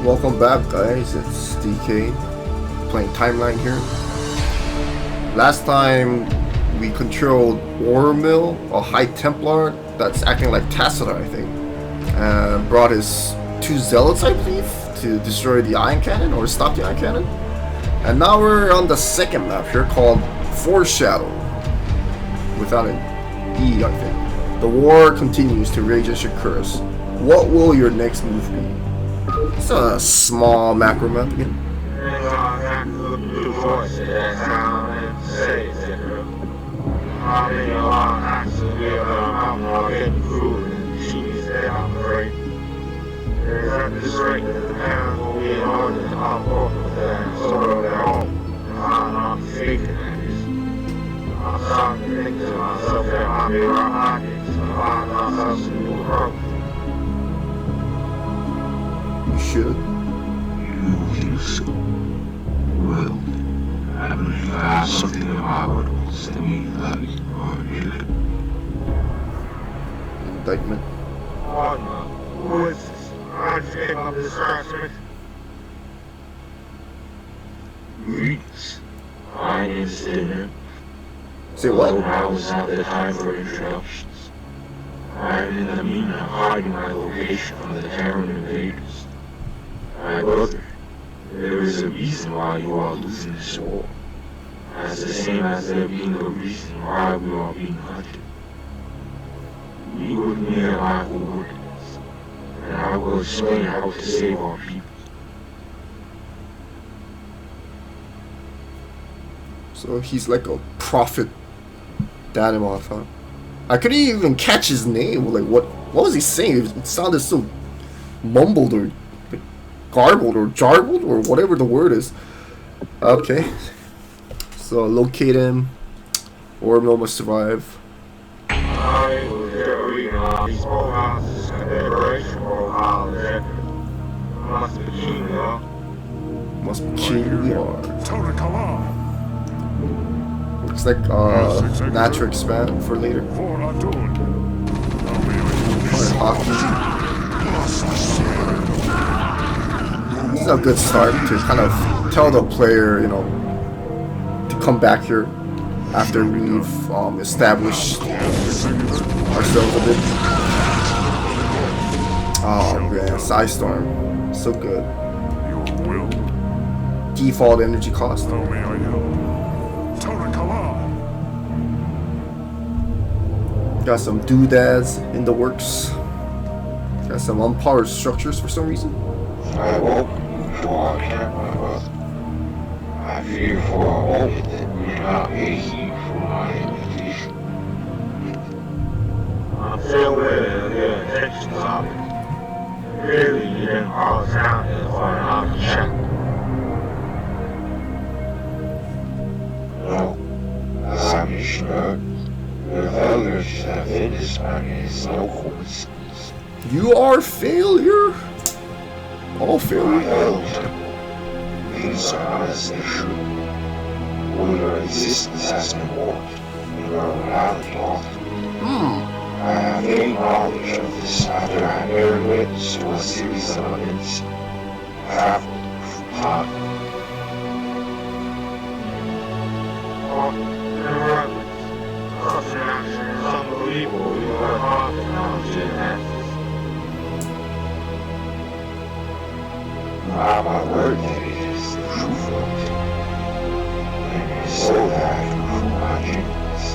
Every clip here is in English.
Welcome back, guys. It's DK playing Timeline here. Last time we controlled Orumyl, a High Templar that's acting like Tacita, I think, and brought his two Zealots, I believe, to destroy the Ion Cannon or stop the Ion Cannon. And now we're on the second map here called Foreshadow, without an E, I think. The war continues to rage as your curse. What will your next move be? It's a small macro map again. You should. You think so? Well, I believe I have something in my oracles that mean that or here. Indictment. Who is this? I'm getting up this harassment. Greetings. My name is Danimoth. Say what? Now is not the time for introductions. I am in the mean of hiding my location from the Terran invaders. My brother, there is a reason why you are losing this war. As the same as there being a reason why we are being hunted. We would mere lack ordinance, and I will explain how to save our people. So he's like a prophet Danimoth, huh? I couldn't even catch his name. Like, what was he saying? It sounded so mumbled or like, garbled or jarbled or whatever the word is. Okay. So locate him. Orumyl must survive. Must be king we are. Looks like natural expand for later. This is a good start to kind of tell the player, you know, to come back here after we've established ourselves a bit. Oh man, Psystorm, so good. Default energy cost. Got some doodads in the works. Got some unpowered structures for some reason. I welcome you to our camp, my brother. I fear for a moment that we did not pay heed for my invitation. I'm still aware of your intentions of it. Really, you didn't call us out here for an army check. No, as I mentioned earlier, your failure to defend this man is no coincidence. You are failure. All I failure. failed. Things are not as they should. Well, your existence has been warped, and your morality altered. I have gained knowledge of this after I bear witness to a series of events traveled through time. Such an action is unbelievable. You are hard to knowledge and answers. I have my word that it is the truth of it. And it is so that I can prove my genuineness.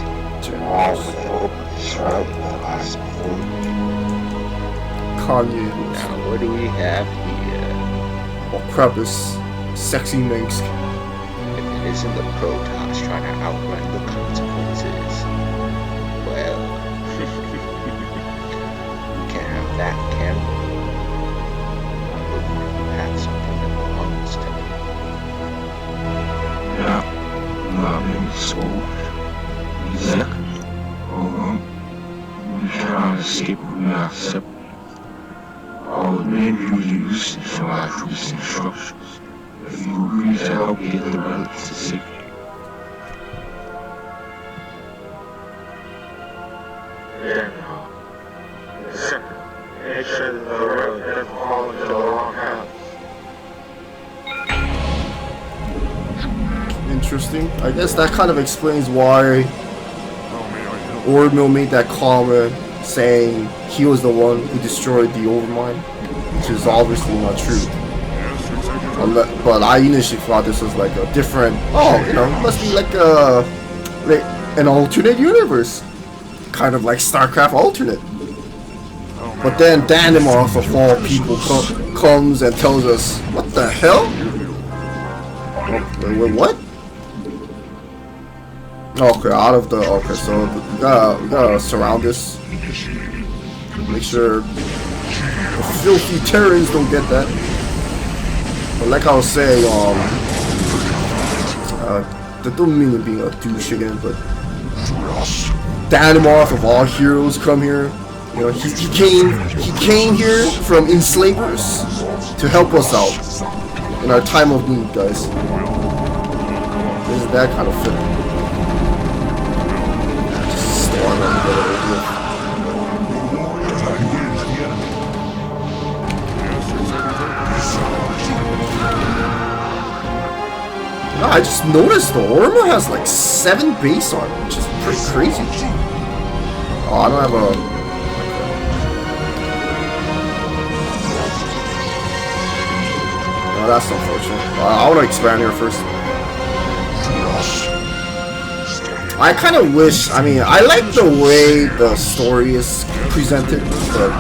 All with the hope of describing the lies before you. Kanye. Now, what do we have here? Oh crap, this sexy minx. If it isn't the Protoss trying to outrun the consequences, well, you can't have that, can we? I believe you have something that belongs to me. Yeah, you have been exposed. Exactly. We cannot escape when we are separate. I will name you the usage of my troops instructions if you agree to help get the relics to safety. Yeah, no. Make sure that the road doesn't fall into the wrong hands. interesting. I guess that kind of explains why Orumyl made that comment saying he was the one who destroyed the Orumyl, which is obviously not true. But I initially thought this was like a different, it must be like an alternate universe. Kind of like StarCraft alternate. But then Danimoth of all people comes and tells us, what the hell? Wait, what? Okay, so we gotta surround this. Make sure the filthy Terrans don't get that. But like I was saying, the Dominion being a douche again, but Danimoth of all heroes come here. You know, he came here from enslavers to help us out in our time of need, guys. Isn't that kind of fit? Just storm and get it over with. No, I just noticed the Orumyl has like 7 base on it, which is pretty crazy. Oh, I don't have a... Oh, that's unfortunate. I want to expand here first. I kind of wish, I like the way the story is presented, but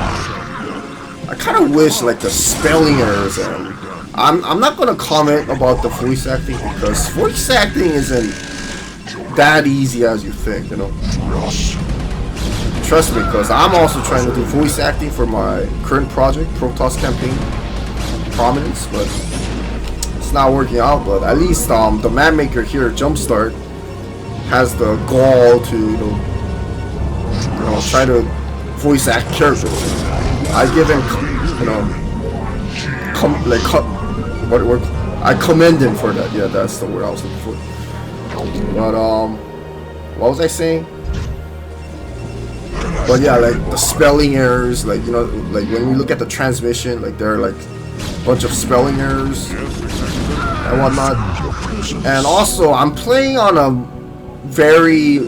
I kind of wish like the spelling errors and I'm not going to comment about the voice acting because voice acting isn't that easy as you think, you know. Trust me, because I'm also trying to do voice acting for my current project, Protoss campaign, Prominence, but it's not working out. But at least the map maker here, Jumpstart, has the gall to you know try to voice act characters. I give him I commend him for that. Yeah, that's the word I was looking for. But what was I saying? But yeah, like the spelling errors, like like when we look at the transmission, like there are like a bunch of spelling errors and whatnot. And also, I'm playing on a very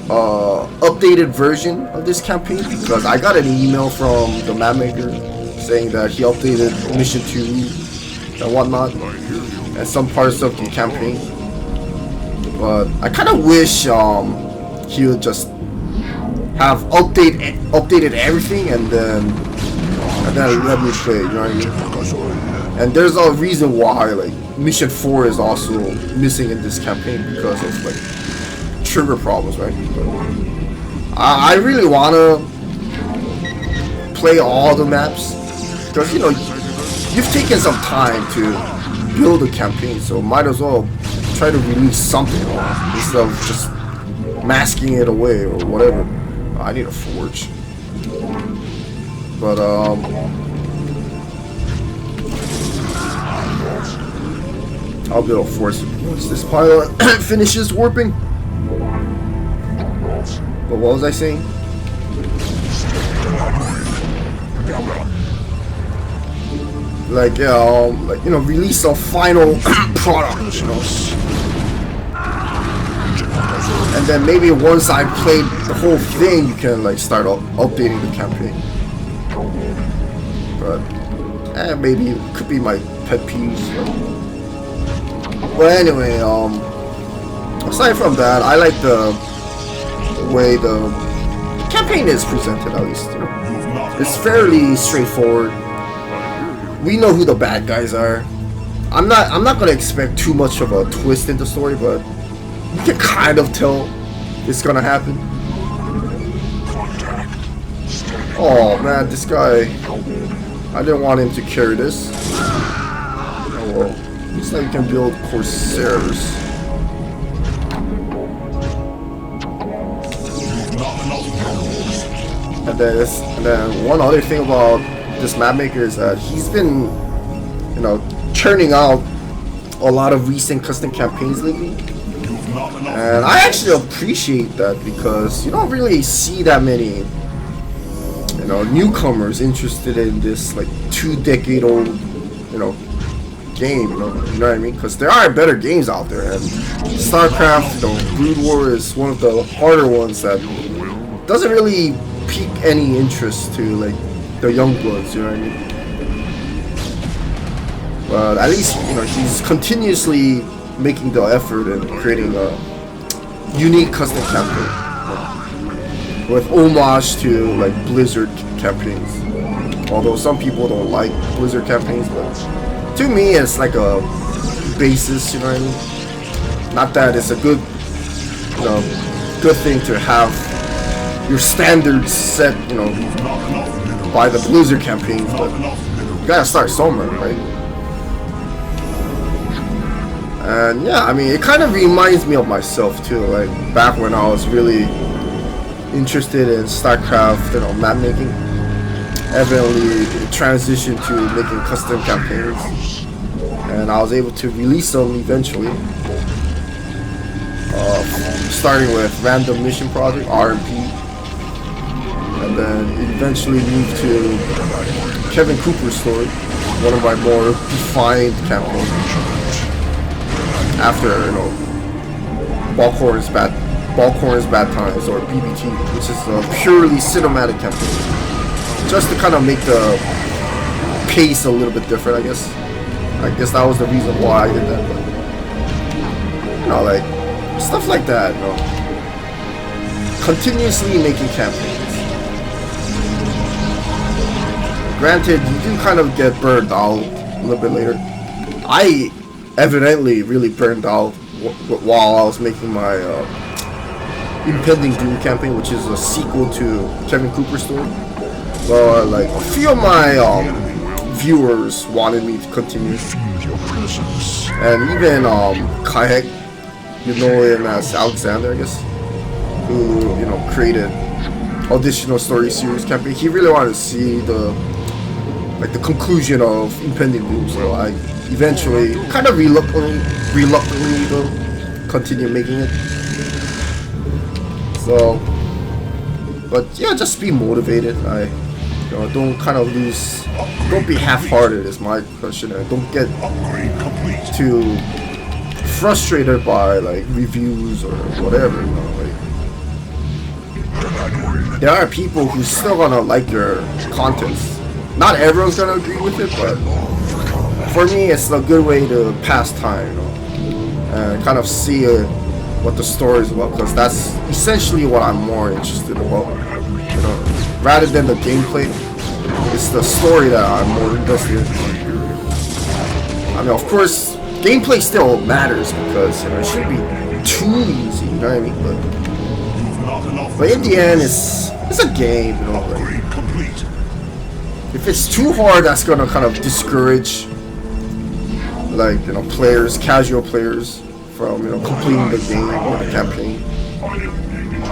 updated version of this campaign because I got an email from the map maker saying that he updated Mission 2 and whatnot and some parts of the campaign. But I kind of wish he would just have updated everything and then let me play, you know what I mean? And there's a reason why like Mission 4 is also missing in this campaign because of like trigger problems, right? But I really wanna play all the maps because you've taken some time to build a campaign, so might as well try to release something instead of just masking it away or whatever. I need a forge, but I'll be able to force it once this pilot finishes warping. But what was I saying? Like release a final product, and then maybe once I played the whole thing, you can like start updating the campaign. But maybe it could be my pet peeves. But anyway, aside from that, I like the way the campaign is presented. At least it's fairly straightforward. We know who the bad guys are. I'm not gonna expect too much of a twist in the story, but you can kind of tell it's gonna happen. Oh man, this guy, I didn't want him to carry this. Oh well, looks like you can build Corsairs. And then one other thing about this map maker is that he's been, churning out a lot of recent custom campaigns lately. And I actually appreciate that because you don't really see that many, newcomers interested in this like 2-decade-old, game, you know what I mean? Because there are better games out there, and StarCraft, Brood War is one of the harder ones that doesn't really pique any interest to like the young bloods, you know what I mean? But at least, you know, he's continuously making the effort and creating a unique custom campaign with homage to like Blizzard campaigns. Although some people don't like Blizzard campaigns, but to me it's like a basis, you know what I mean? Not that it's a good, you know, good thing to have your standards set, you know, by the Blizzard campaigns, but you gotta start somewhere, right? And yeah, I mean, it kind of reminds me of myself too, like back when I was really interested in StarCraft, you know, map making. Evidently transitioned to making custom campaigns, and I was able to release them eventually. Starting with Random Mission Project, RMP, and then eventually moved to Kevin Cooper's story, one of my more defined campaigns. After, you know, Ballcorn's Bad Times, or BBT, which is a purely cinematic campaign. Just to kind of make the pace a little bit different, I guess. I guess that was the reason why I did that. But, you know, like stuff like that, you know. Continuously making campaigns. Granted, you do kind of get burned out a little bit later. I evidently really burned out while I was making my Impending Doom campaign, which is a sequel to Kevin Cooper's story. Well, like a few of my viewers wanted me to continue, and even Kaihek, you know him as Alexander, I guess, who, you know, created additional story series campaign. He really wanted to see the conclusion of Impending Doom, so I eventually, kind of reluctantly though, continue making it. So, but yeah, just be motivated. You know, don't be half-hearted is my question, and don't get too frustrated by like reviews or whatever, you know, like, there are people who still gonna like your contents. Not everyone's gonna agree with it, but for me it's a good way to pass time, you know, and kind of see what the story is about, because that's essentially what I'm more interested about, you know. Rather than the gameplay, it's the story that I'm more invested in. I mean, of course, gameplay still matters because, you know, it shouldn't be too easy, you know what I mean? But in the end, it's a game, you know. Like, if it's too hard, that's gonna kind of discourage, like, you know, casual players from, you know, completing the game or the campaign.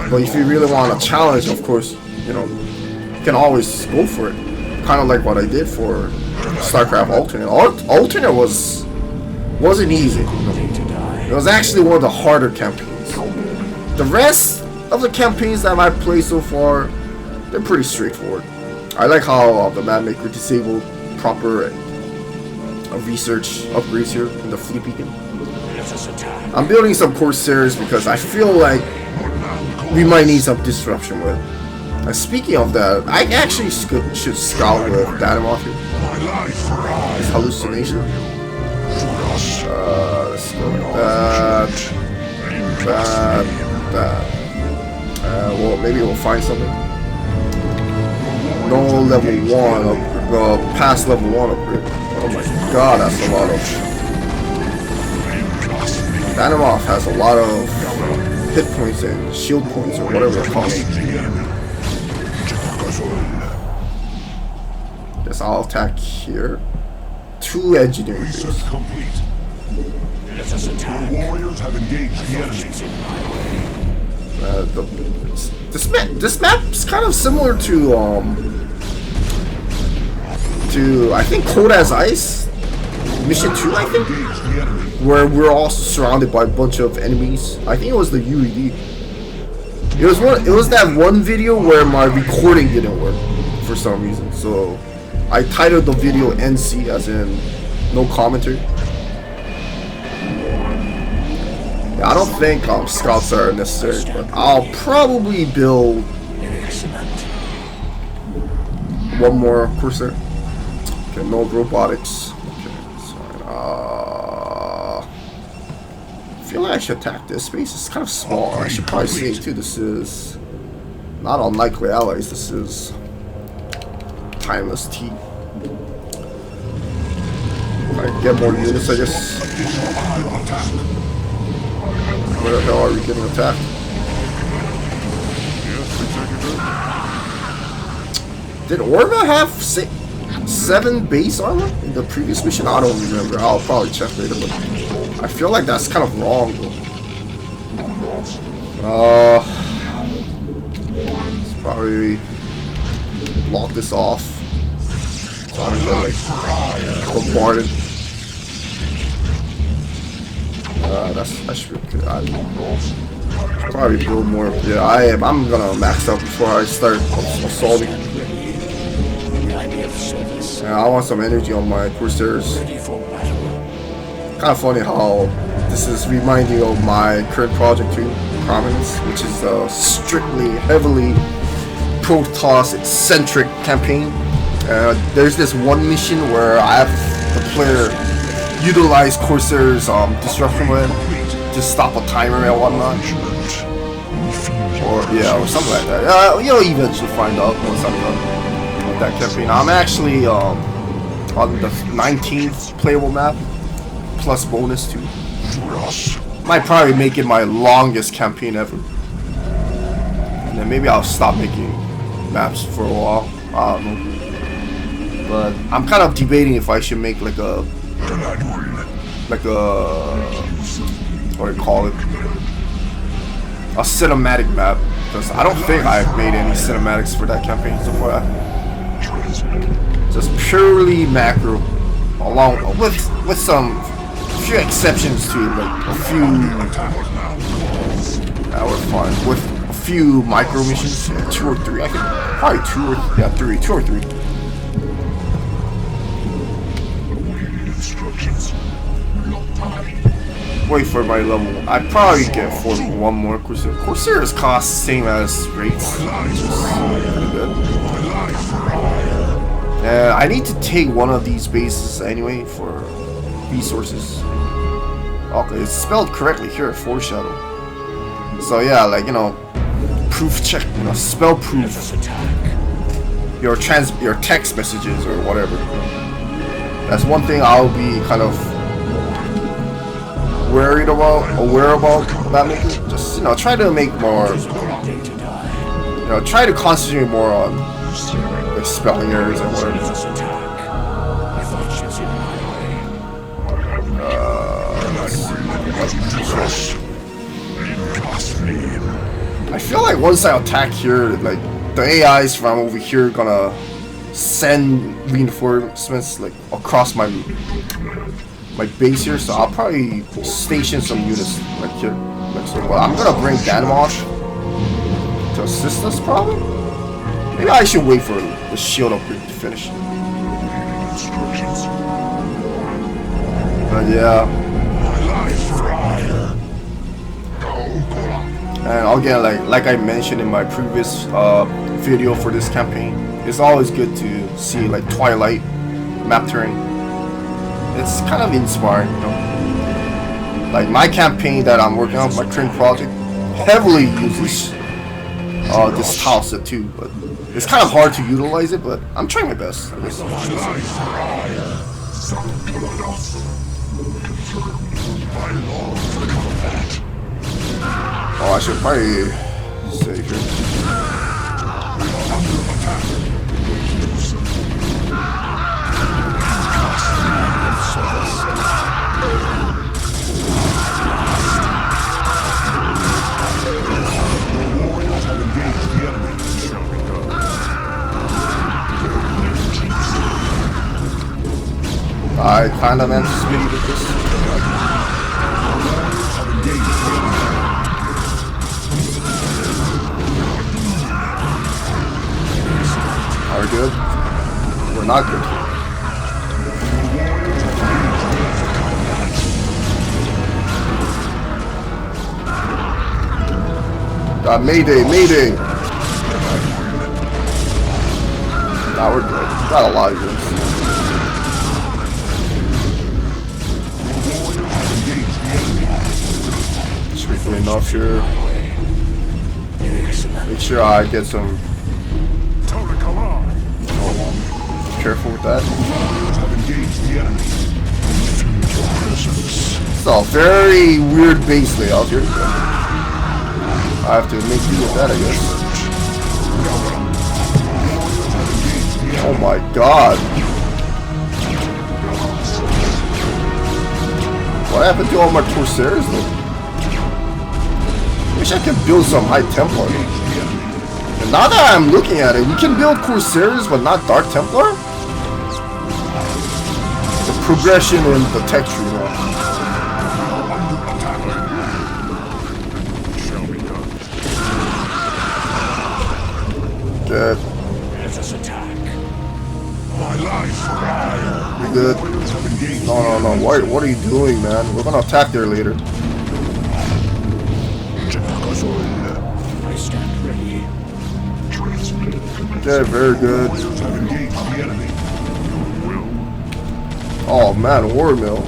But if you really want a challenge, of course, you know, you can always go for it. Kind of like what I did for StarCraft Alternate. Alternate wasn't easy. You know? It was actually one of the harder campaigns. The rest of the campaigns that I've played so far, they're pretty straightforward. I like how the map maker disabled proper research upgrades here in the fleet beacon. I'm building some Corsairs because I feel like we might need some disruption with. Speaking of that, I actually should scout with Danimoth here. His hallucination. Let's go with that. Well, maybe we'll find something. No level 1 upgrade. Past level 1 upgrade. Oh my god, that's a lot of. Danimoth has a lot of hit points and shield points or whatever it costs. Guess I'll attack here. 2 engineering base. Warriors have engaged the enemy. This map's kind of similar to I think Cold as Ice Mission 2, I think, where we're also surrounded by a bunch of enemies. I think it was the UED. It was that one video where my recording didn't work for some reason, so I titled the video NC, as in No commentary. Yeah, I don't think scouts are necessary, but I'll probably build one more Corsair. Okay, no robotics. Okay, sorry. I feel like I should attack this space. It's kind of small. I should probably say too. This is not unlikely allies. This is timeless T. I get more units, I guess. Where the hell are we getting attacked? Did Orumyl have 7 base armor in the previous mission? I don't remember. I'll probably check later, but I feel like that's kind of wrong. Let's probably lock this off. So I don't get like bombarded. That should be good. I should probably build more. Yeah, I'm gonna max out before I start assaulting. Yeah, I want some energy on my Corsairs. Kind of funny how this is reminding of my current project too, Prominence, which is a strictly, heavily Protoss-centric campaign. There's this one mission where I have the player utilize Corsair's disruption weapon to stop a timer and whatnot, or something like that. You'll eventually find out once I'm done with that campaign. I'm actually on the 19th playable map plus bonus too. Might probably make it my longest campaign ever, and then maybe I'll stop making maps for a while. I don't know. But I'm kind of debating if I should make like a what do you call it? A cinematic map, because I don't think I've made any cinematics for that campaign so far. Just purely macro, along with some few exceptions to it, like a few that were fun with a few micro missions, 2 or 3. I think probably 2 or 3. Wait for my level. I'd probably get one more Corsair. Corsairs cost the same as rates, which is pretty good. I need to take one of these bases anyway for resources. Okay, it's spelled correctly here, Foreshadow. So yeah, like, proof check, spell proof your text messages or whatever. That's one thing I'll be kind of aware about that making. Just try to make more. Try to concentrate more on like spelling errors and whatever. I feel like once I attack here, like the AIs from over here gonna send reinforcements like across my base here, so I'll probably station some units like here. But I'm gonna bring Danimoth to assist us probably. Maybe I should wait for the shield upgrade to finish. But yeah. And again, like I mentioned in my previous video for this campaign, it's always good to see like Twilight map terrain. It's kind of inspiring, Like my campaign that I'm working on, my current project, heavily uses this tile set too, but it's kind of hard to utilize it, but I'm trying my best, I guess. Oh, I should probably stay here. I kind of anticipated this. Are we good? We're not good. Mayday, mayday! Nah, we're good. Got a lot of units. Should be good enough here. Make sure I get some. Careful with that. It's a very weird base layout here. I have to make do with that, I guess. Oh my god. What happened to all my Corsairs though? Wish I could build some High Templar. And now that I'm looking at it, we can build Corsairs but not Dark Templar? The progression in the tech tree now. Good. We good? No. What are you doing, man? We're gonna attack there later. Okay, very good. Oh man, Orumyl.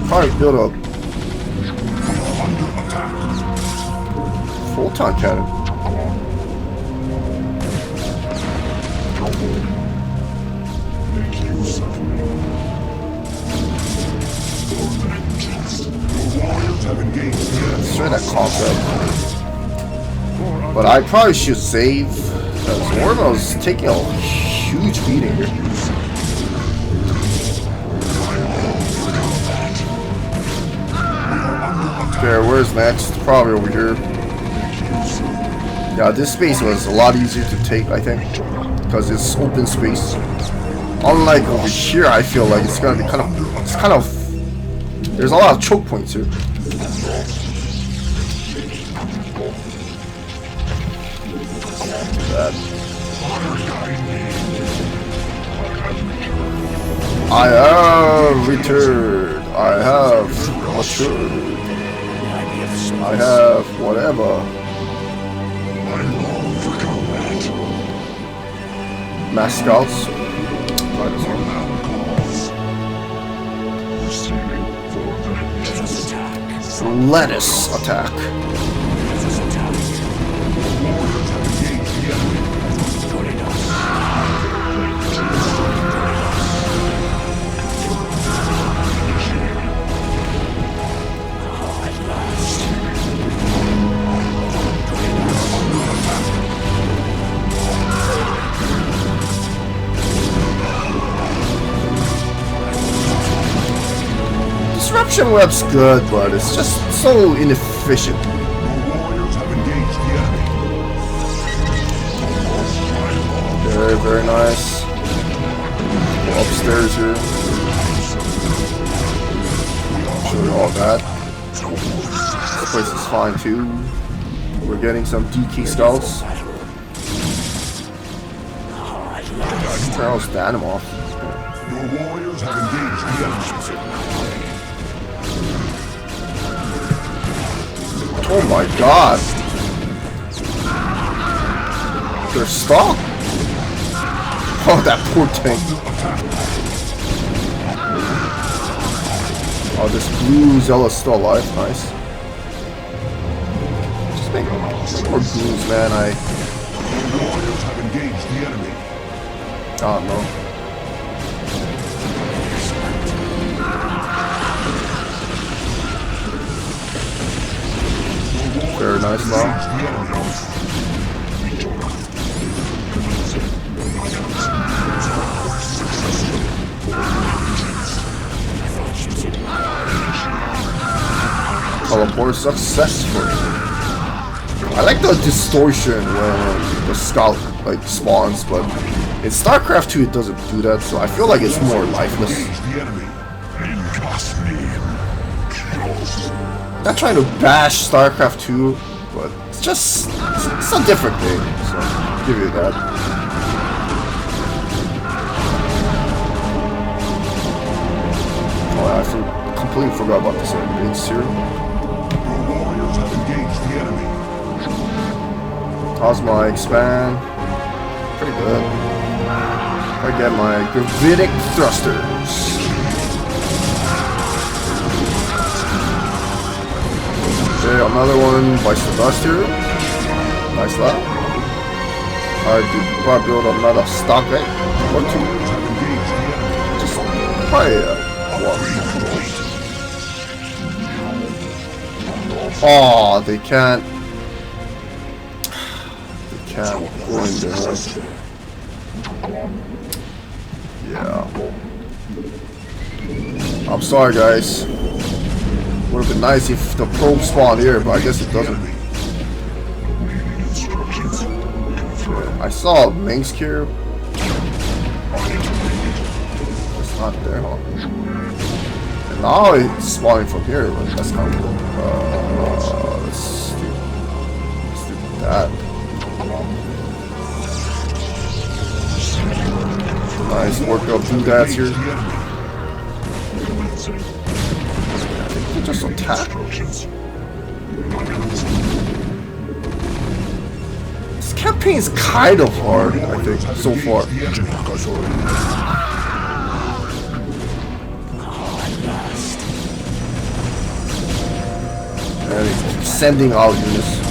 Probably build a photon cannon. Let's try that concept. But I probably should save, because Orumyl's taking a huge beating here. Okay, where's next? Probably over here. Yeah, this space was a lot easier to take, I think, because it's open space. Unlike over here, I feel like it's gonna be kind of. There's a lot of choke points here. I have returned. I have matured. I have whatever. Mass scouts. Might as well. Let us attack. Disruption web's good, but it's just so inefficient. Very, very nice. Go upstairs here. Show you all that. This place is fine too. We're getting some DK scouts. How's Danimoth? Your warriors have engaged the enemy. Oh my god! They're stuck! Oh, that poor tank. Oh, this blue Zealot's still alive. Nice. Just make more blues, man. Warriors have engaged the enemy. Oh no. Very nice now. Teleport successful. I like the distortion when the scout like spawns, but in StarCraft 2 it doesn't do that, so I feel like it's more lifeless. Not trying to bash StarCraft 2, but it's just it's a different game, so I'll give you that. Oh, I completely forgot about this base here. How's my expand? Pretty good. I get my gravitic thrusters. Okay, another one bites the dust here. Nice lap. Alright, dude, probably build another stock egg or two. Just probably one. Oh, they can't. They can't go in there. Yeah. I'm sorry, guys. Would have been nice if the probe spawned here, but I guess it doesn't. I saw a Minx here. It's not there, huh? And now it's spawning from here. That's kind of cool. Let's do that. Nice work up through that here. Just attack. This campaign is kind of hard, I think, so far. And it's sending out units.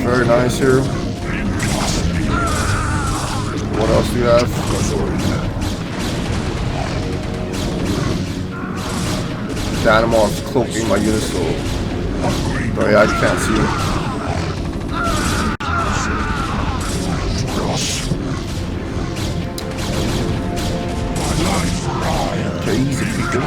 Very nice here. What else do you have? Danimoth cloaking my unit, so oh yeah, I can't see it. Okay, easy people.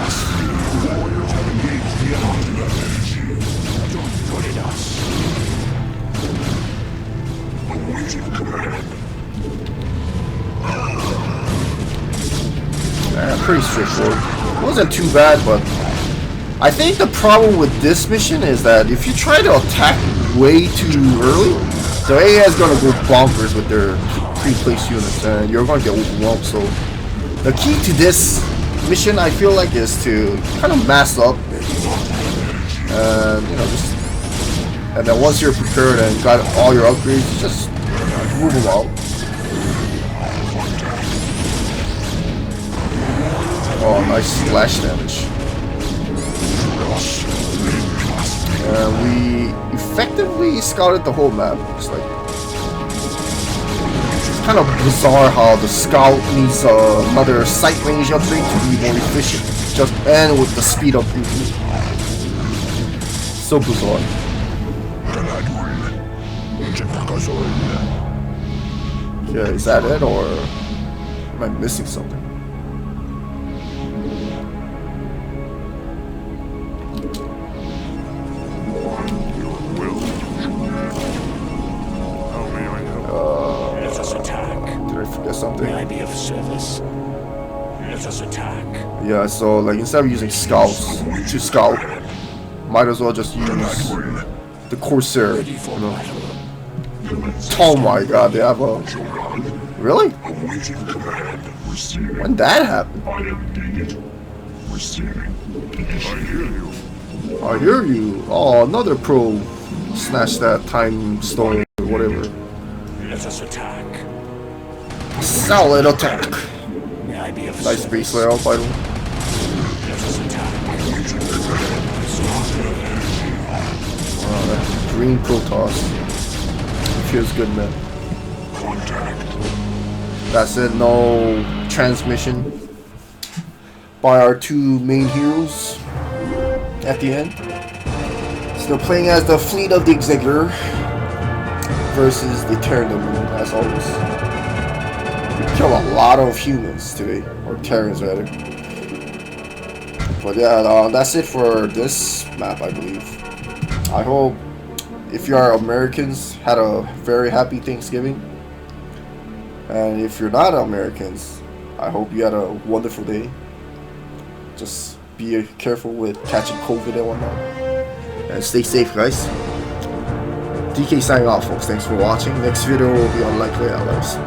Pretty straightforward. It wasn't too bad, but I think the problem with this mission is that if you try to attack way too early, the AI is gonna go bonkers with their pre-placed units, and you're gonna get overwhelmed. So the key to this mission, I feel like, is to kind of mass up, and you know, and then once you're prepared and got all your upgrades, just move them out. Oh, nice splash damage. And we effectively scouted the whole map. It's like, it's kind of bizarre how the scout needs another sight range upgrade to be more efficient. Just and with the speed up. So bizarre. Yeah, is that it, or am I missing something? Something. May I be of service? Let us attack. Yeah, so like instead of using scouts to scout, might as well just use the Corsair. You know. Oh my god, they have a... Really? When that happened? I hear you. Oh, another pro snatched that time stone or whatever. Let us attack. Solid attack. Nice base layout, by the way. Oh, that green Protoss. Feels good, man. That's it, no transmission by our two main heroes at the end. Still playing as the Fleet of the Executor versus the Terran Dominion, as always. Kill a lot of humans today, or Terrans rather. But yeah, that's it for this map, I believe. I hope if you are Americans had a very happy Thanksgiving, and if you're not Americans, I hope you had a wonderful day. Just be careful with catching COVID and whatnot, and stay safe, guys. DK signing off, folks. Thanks for watching. Next video will be on Likely Allies.